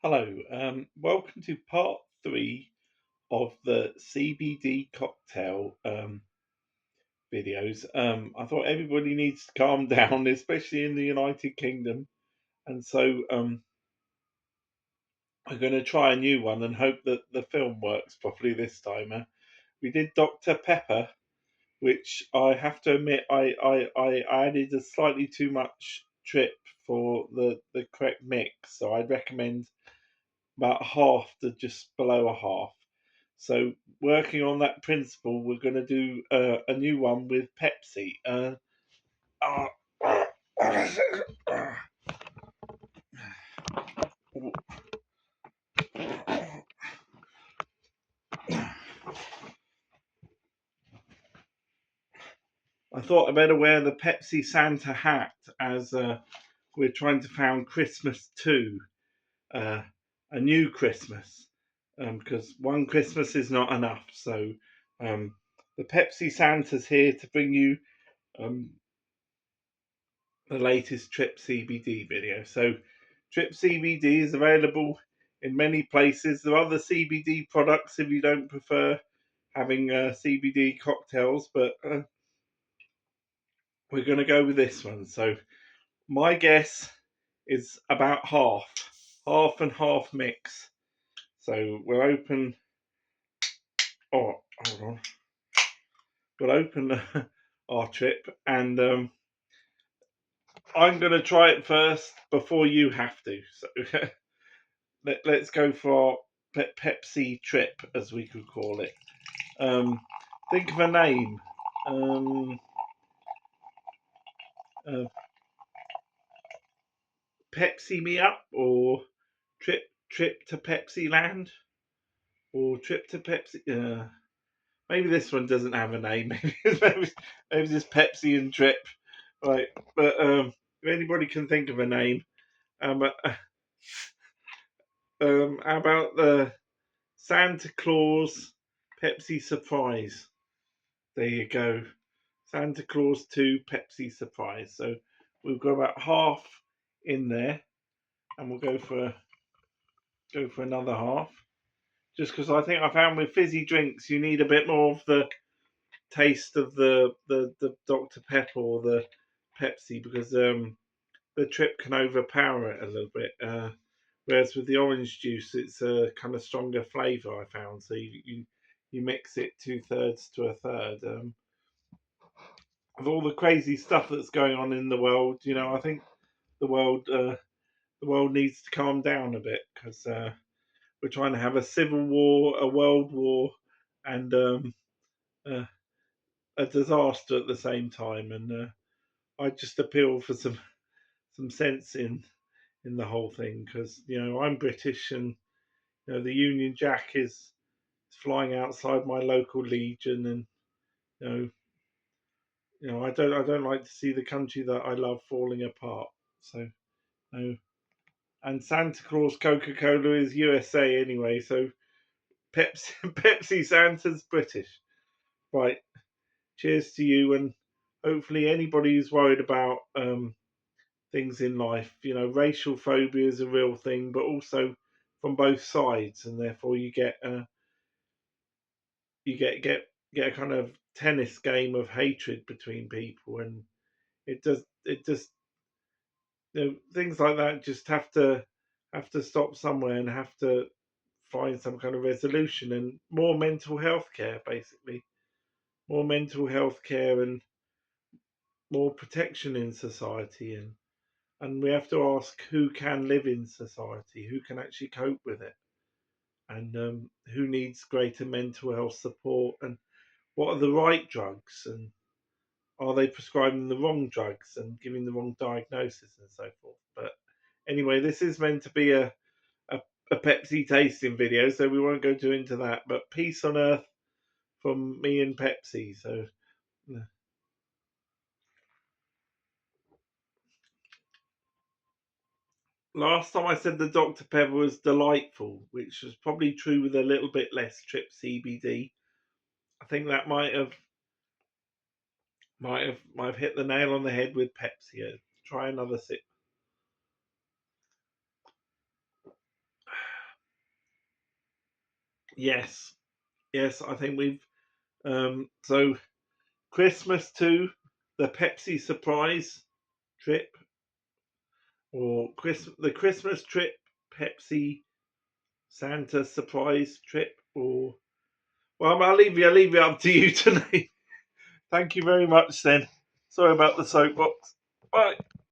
Hello, welcome to part three of the CBD cocktail videos. I thought everybody needs to calm down, especially in the United Kingdom, and so I'm going to try a new one and hope that the film works properly this time. We did Dr. Pepper, which I have to admit I added a slightly too much trip for the correct mix, so I'd recommend about half to just below a half. So working on that principle, we're going to do a new one with Pepsi. Uh, I thought I better wear the Pepsi Santa hat as we're trying to found Christmas 2, uh, a new Christmas, because one Christmas is not enough. So um, the Pepsi Santa's here to bring you um, the latest Trip CBD video. So, Trip CBD is available in many places. There are other CBD products if you don't prefer having CBD cocktails, but we're going to go with this one. So, my guess is about half and half mix. So, we'll open. Oh, hold on. We'll open our trip, and I'm going to try it first before you have to. So. Let's go for our Pepsi trip, as we could call it. Um, think of a name. Um, uh, Pepsi Me Up, or Trip to Pepsi Land, or Trip to Pepsi. Maybe this one doesn't have a name. Maybe just Pepsi and Trip. Right, but if anybody can think of a name, um, uh, how about the Santa Claus Pepsi Surprise? There you go. Santa Claus 2 Pepsi Surprise. So we've got about half in there, and we'll go for another half. Just because I think I found with fizzy drinks you need a bit more of the taste of the Dr Pepper or the Pepsi, because the trip can overpower it a little bit. Whereas with the orange juice, it's a kind of stronger flavour, I found. So you mix it 2/3 to a third. Of all the crazy stuff that's going on in the world, I think the world the world needs to calm down a bit, because we're trying to have a civil war, a world war, and uh, a disaster at the same time. And I just appeal for some sense in the whole thing, because I'm British, and the Union Jack is flying outside my local legion, and you know I don't like to see the country that I love falling apart. So no. And Santa Claus Coca Cola is USA anyway, so Pepsi Pepsi Santa's British. Right. Cheers to you, and hopefully anybody who's worried about things in life, racial phobia is a real thing, but also from both sides, and therefore you get a kind of tennis game of hatred between people, and it just things like that just have to stop somewhere, and have to find some kind of resolution, and more mental health care, basically. More mental health care, and more protection in society, and we have to ask who can live in society, who can actually cope with it, and who needs greater mental health support, and what are the right drugs, and are they prescribing the wrong drugs and giving the wrong diagnosis, and so forth. But anyway, this is meant to be a, a Pepsi tasting video, so we won't go too into that. But peace on earth from me and Pepsi. So last time I said the Dr Pepper was delightful, which was probably true with a little bit less Trip CBD. I think that might have hit the nail on the head with Pepsi. Try another sip. Yes, yes, I think we've so Christmas too, the Pepsi surprise trip, or the Christmas trip, Pepsi Santa surprise trip, or well, I'll leave it up to you tonight. Thank you very much then. Sorry about the soapbox. Bye.